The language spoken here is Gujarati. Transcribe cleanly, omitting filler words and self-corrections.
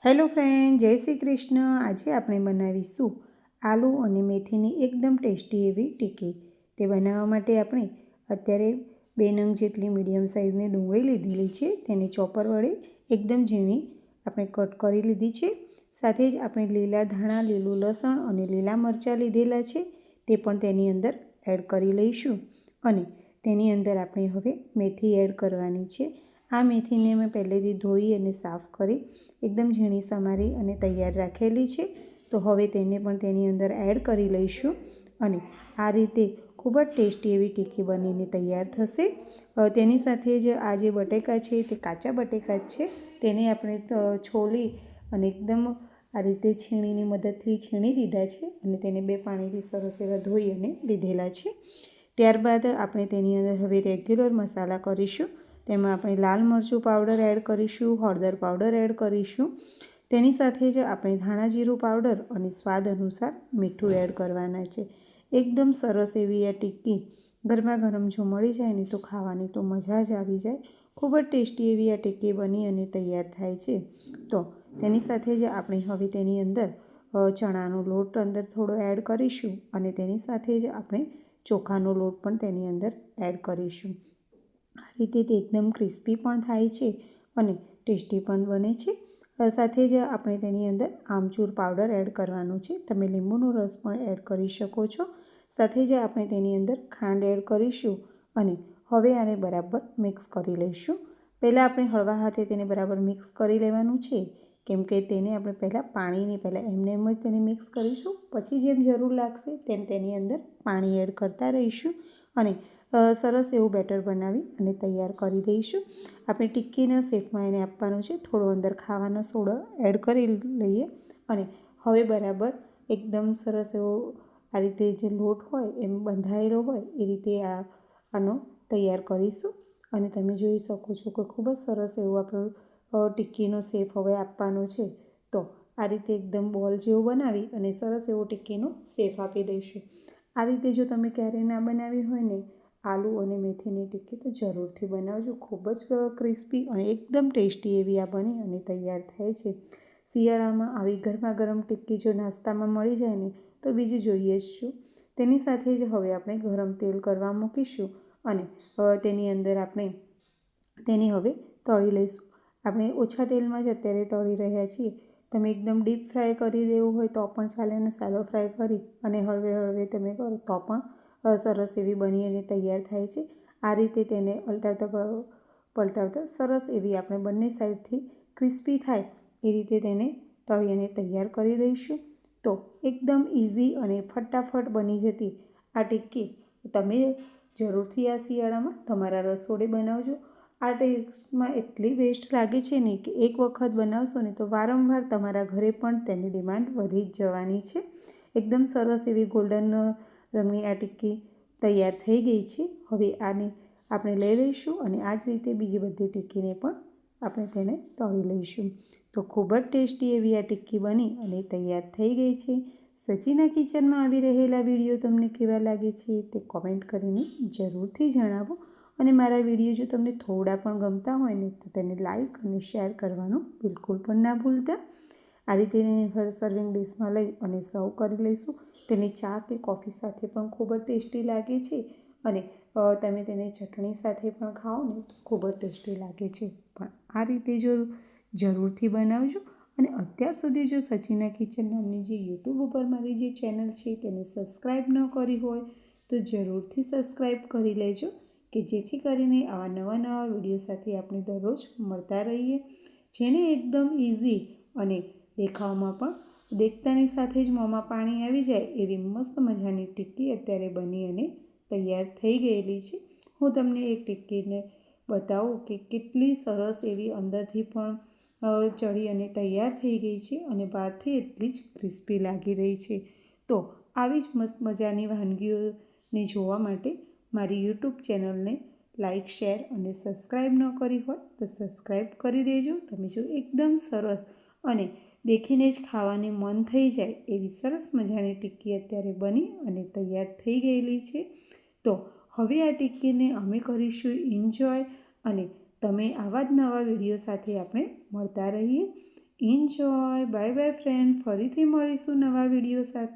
હેલો ફ્રેન્ડ, જય શ્રી કૃષ્ણ। આજે આપણે બનાવીશું આલુ અને મેથીની એકદમ ટેસ્ટી એવી ટિક્કી। તે બનાવવા માટે આપણે અત્યારે 2 નંગ જેટલી મીડિયમ સાઇઝની ડુંગળી લીધેલી છે। તેને ચોપર વડે એકદમ ઝીણી આપણે કટ કરી લીધી છે। સાથે જ આપણે લીલા ધાણા, લીલું લસણ અને લીલા મરચાં લીધેલા છે, તે પણ તેની અંદર એડ કરી લઈશું। અને તેની અંદર આપણે હવે મેથી એડ કરવાની છે। આ મેથીને મેં પહેલેથી ધોઈ અને સાફ કરી એકદમ ઝીણી સમારી અને તૈયાર રાખેલી છે। તો હવે તેને પણ તેની અંદર એડ કરી લઈશું અને આ રીતે ખૂબ જ ટેસ્ટી એવી ટિક્કી બનીને તૈયાર થશે। તેની સાથે જ આ જે બટેકા છે તે કાચા બટેકા જ છે, તેને આપણે છોલી અને એકદમ આ રીતે છીણીની મદદથી છીણી દીધા છે અને તેને 2 પાણીથી સરસ એવા ધોઈ અને લીધેલા છે। ત્યારબાદ આપણે તેની અંદર હવે રેગ્યુલર મસાલા કરીશું। તેમાં આપણે લાલ મરચું પાવડર એડ કરીશું, હળદર પાવડર એડ કરીશું। તેની સાથે જ આપણે ધાણા જીરું પાવડર અને સ્વાદ અનુસાર મીઠું એડ કરવાના છે। એકદમ સરસ એવી આ ટિક્કી ગરમા ગરમ જો મળી જાય ને તો ખાવાની તો મજા જ આવી જાય। ખૂબ જ ટેસ્ટી એવી આ ટિક્કી બની અને તૈયાર થાય છે। તો તેની સાથે જ આપણે હવે તેની અંદર ચણાનો લોટ અંદર થોડો એડ કરીશું અને તેની સાથે જ આપણે ચોખાનો લોટ પણ તેની અંદર એડ કરીશું। આ રીતે તે એકદમ ક્રિસ્પી પણ થાય છે અને ટેસ્ટી પણ બને છે। સાથે જ આપણે તેની અંદર આમચૂર પાવડર એડ કરવાનો છે, તમે લીંબુનો રસ પણ એડ કરી શકો છો। સાથે જ આપણે તેની અંદર ખાંડ એડ કરીશું અને હવે આને બરાબર મિક્સ કરી લઈશું। પહેલાં આપણે હળવા હાથે તેને બરાબર મિક્સ કરી લેવાનું છે, કેમ કે તેને આપણે પાણીની પહેલાં એમ જ તેને મિક્સ કરીશું, પછી જેમ જરૂર લાગશે તેમ તેની અંદર પાણી એડ કરતા રહીશું અને સરસ એવું બેટર બનાવી અને તૈયાર કરી દઈશું। આપણે ટિક્કીના શેપમાં એને આપવાનું છે, થોડો અંદર ખાવાનો સોડો એડ કરી લઈએ અને હવે બરાબર એકદમ સરસ એવો આ રીતે જે લોટ હોય એમ બંધાયેલો હોય એ રીતે આનો તૈયાર કરીશું અને તમે જોઈ શકો છો કે ખૂબ જ સરસ એવું આપણું ટિક્કીનો શેપ હવે આપવાનો છે। તો આ રીતે એકદમ બોલ જેવો બનાવી અને સરસ એવો ટિક્કીનો શેપ આપી દઈશું। આ રીતે જો તમે ક્યારેય ના બનાવી હોય ને આલુ અને મેથીની ટિક્કી, તો જરૂરથી બનાવજો। ખૂબ જ ક્રિસ્પી અને એકદમ ટેસ્ટી એવી આ બની અને તૈયાર થાય છે। શિયાળામાં આવી ગરમા ગરમ ટિક્કી જો નાસ્તામાં મળી જાય ને તો બીજું જોઈએ જ શું। તેની સાથે જ હવે આપણે ગરમ તેલ કરવા મૂકીશું અને તેની અંદર આપણે તેને હવે તળી લઈશું। આપણે ઓછા તેલમાં જ અત્યારે તળી રહ્યા છીએ, તમે એકદમ ડીપ ફ્રાય કરી દેવું હોય તો પણ ચાલે અને સાલો ફ્રાય કરી અને હળવે હળવે તમે કરો તો પણ સરસ એવી બની અને તૈયાર થાય છે। આ રીતે તેને પલટાવતા સરસ એવી આપણે બંને સાઈડથી ક્રિસ્પી થાય એ રીતે તેને તળી અને તૈયાર કરી દઈશું। તો એકદમ ઇઝી અને ફટાફટ બની જતી આ ટિક્કી તમે જરૂરથી આ શિયાળામાં તમારા રસોડે બનાવજો। આ ટેસ્ટમાં એટલી બેસ્ટ લાગે છે ને કે એક વખત બનાવશો ને તો વારંવાર તમારા ઘરે પણ તેની ડિમાન્ડ વધી જ જવાની છે। એકદમ સરસ એવી ગોલ્ડન રંગની આ ટિક્કી તૈયાર થઈ ગઈ છે। હવે આને આપણે લઈ લઈશું અને આ જ રીતે બીજી બધી ટિક્કીને પણ આપણે તેને તળી લઈશું। તો ખૂબ જ ટેસ્ટી એવી આ ટિક્કી બની અને તૈયાર થઈ ગઈ છે। સચીના કિચનમાં આવી રહેલા વિડીયો તમને કેવા લાગે છે તે કોમેન્ટ કરીને જરૂરથી જણાવો અને મારા વિડીયો જો તમને થોડા પણ ગમતા હોય ને તો તેને લાઈક અને શેર કરવાનું બિલકુલ પણ ના ભૂલતા। આ રીતે સર્વિંગ ડિશમાં લઈ અને સર્વ કરી લઈશું। તેને ચા કે કોફી સાથે પણ ખૂબ જ ટેસ્ટી લાગે છે અને તમે તેને ચટણી સાથે પણ ખાઓ ને તો ખૂબ જ ટેસ્ટી લાગે છે। પણ આ રીતે જો જરૂરથી બનાવજો અને અત્યાર સુધી જો સચીના કિચન નામની જે યુટ્યુબ ઉપર મારી જે ચેનલ છે તેને સબસ્ક્રાઈબ ન કરી હોય તો જરૂરથી સબસ્ક્રાઈબ કરી લેજો, કે જેથી કરીને આવા નવા વિડીયો સાથે આપણે દરરોજ મળતા રહીએ। જેને એકદમ ઇઝી અને દેખાવમાં પણ દેખતાની સાથે જ મોંમાં પાણી આવી જાય એવી મસ્ત મજાની ટિક્કી અત્યારે બની અને તૈયાર થઈ ગયેલી છે। હું તમને એક ટિક્કીને બતાવું કે કેટલી સરસ એવી અંદરથી પણ ચડી અને તૈયાર થઈ ગઈ છે અને બહારથી એટલી જ ક્રિસ્પી લાગી રહી છે। તો આવી જ મસ્ત મજાની વાનગીઓને જોવા માટે મારી યુટ્યુબ ચેનલને લાઈક, શેર અને સબસ્ક્રાઈબ ન કરી હોય તો સબસ્ક્રાઈબ કરી દેજો। તમે જો એકદમ સરસ અને દેખીને જ ખાવાની મન થઈ જાય એવી સરસ મજાની ટિક્કી અત્યારે બની અને તૈયાર થઈ ગયેલી છે। તો હવે આ ટિક્કીને અમે કરીશું એન્જોય અને તમે આવા જ નવા વિડીયો સાથે આપણે મળતા રહીએ। એન્જોય. Bye bye friend. ફરીથી મળીશું નવા વિડીયો સાથે.